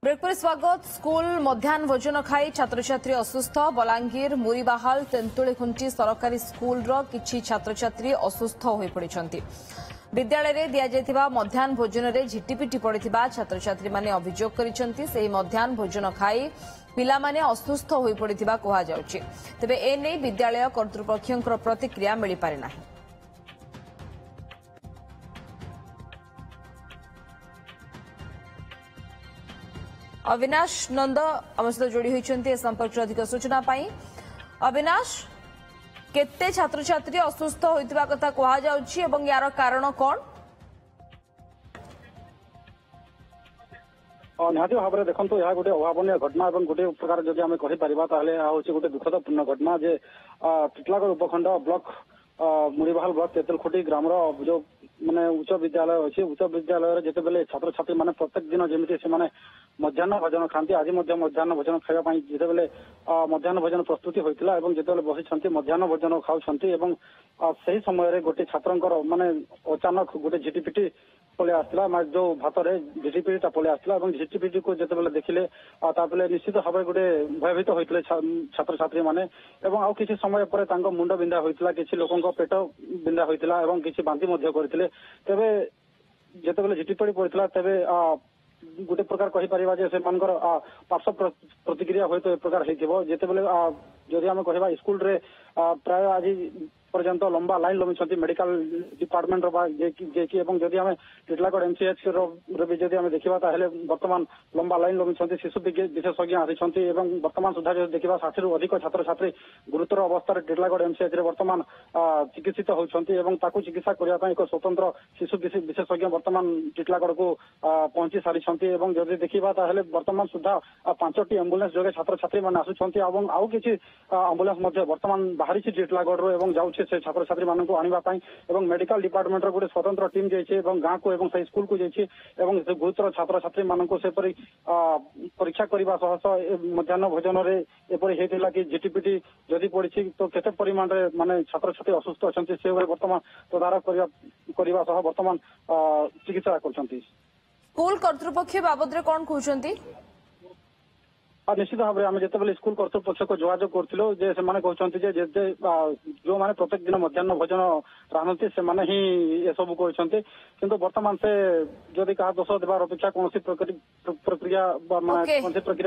Break पर स्वागत। School मध्याह्न भोजन खाई छात्र छात्री असुस्थ। बलांगीर मुरीबाहाल तेंतुलीखुंटी सरकारी स्कूल किछि छात्र छात्री असुस्थ होई पड़िछंती। विद्यालय रे दिया जायतिबा मध्याह्न भोजन रे झिटिपिटी पड़िथिबा छात्र छात्री माने अभियोग करिसंती। सेही मध्याह्न भोजन खाई पिला माने असुस्थ होई पड़िथिबा कहा जाउछि। तबे ए नै विद्यालय कर्तृपक्षक प्रतिक्रिया मिली पारे नाही। अविनाश नंद आम सहित जोड़ी होती संपर्क अधिक सूचना पाई। अविनाश, केते छात्र छात्री असुस्थ होइतिबा कथा कहा जाउछि एवं यार कारण कौन? निहाती भाव में देखो यह गोटे अभावन घटना और गोटे प्रकार जब आम कहीपर गोटे दुखदपूर्ण घटना जे टिटलागढ़ उपखंड ब्लॉक मुरीबाहाल ब्लॉक तेतुलखुंटी ग्राम जो माने उच्च विद्यालय अच्छे उच्च विद्यालय जिते बेले छात्र छात्री माने प्रत्येक दिन जमी से मध्याह्न भोजन खाती आज मध्याह्न भोजन खावा जिते बेले मध्याह्न भोजन प्रस्तुति होता जिते बसी मध्याह्न भोजन खाऊँ से समय गोटे छात्र माने अचानक गोटे झिटिपिटी पलि आसला जो भात झिटिपिटा पलि आसला झिटिपिटी को जिते देखिले निश्चित भाव गोटे भयभीत होते छात्र छात्री मैंने आउ किसी समय पर मुंड बिंधा होता किसी लोकों पेट बिंधा होता किसी बांती करते तेबे जिते बेले झिटिपिटी पड़ता तेबे गोटे प्रकार कहीपर से पार्श्व प्रतिक्रिया हूँ तो प्रकार होते बेले जदि आम कह स्कूल रे प्राय आज पर्यंत लंबा लाइन लंबी मेडिकल डिपार्टमेंट जदि आम टिटलागढ़ एमसीएच भी आम देखा बर्तमान लंबा लाइन लंबी शिशु विशेषज्ञ आसी बर्तमान सुधा जो देखा 60 रु अधिक छात्र छात्री गुरुतर अवस्था टिटलागढ़ एमसीएच बर्तमान चिकित्सित होती चिकित्सा करने एक स्वतंत्र शिशु विशेषज्ञ बर्तमान टिटलागढ़ को पहुंची सारी जदि देखा बर्तमान सुधा 5टी एम्बुलेंस जोगे छात्र छात्री मैंने आसुंच आउ किसी एम्बुलेंस बर्तमान बाहरी टिटलागढ़ जाऊँ से छात्र छात्री मानक आने मेडिकल डिपार्टमेंट गोटे स्वतंत्र टीम जाइए गाँव को स्कूल को जाइए गुरुतर छात्र छात्री मानक सेपरी परीक्षा करने मध्याह्न भोजन एपरी होता कि झिटिपिटी जदि पड़ी तो केते परिमाण में माने छात्र छात्री असुस्थ अच्छा से बर्तमान तदारख करने बर्तमान चिकित्सा कर स्कूल कर्तृपक्ष बाबद कौन कहते? निश्चित भाव में जिते स्कूल कर्तृपक्ष को जोगाजोग करूँ कहते जो मैंने प्रत्येक दिन मध्याह्न भोजन रांधती से ही ये सब कहते किंतु बर्तमान से जदि क्या दोष देवार अपेक्षा कौन प्रक्रिया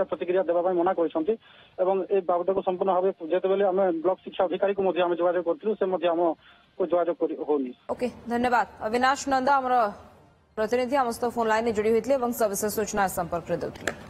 प्रतिक्रिया देवाई मना कर बाबद को संपूर्ण भाव जिते बेले आम ब्लॉक शिक्षा अधिकारी को जोगाजोग करूँ से जोगाजोग होनी। ओके, धन्यवाद। अविनाश नंदा प्रतिनिधि आम सहित फोन लाइन जोड़ी होते सविशेष सूचना संपर्क देते।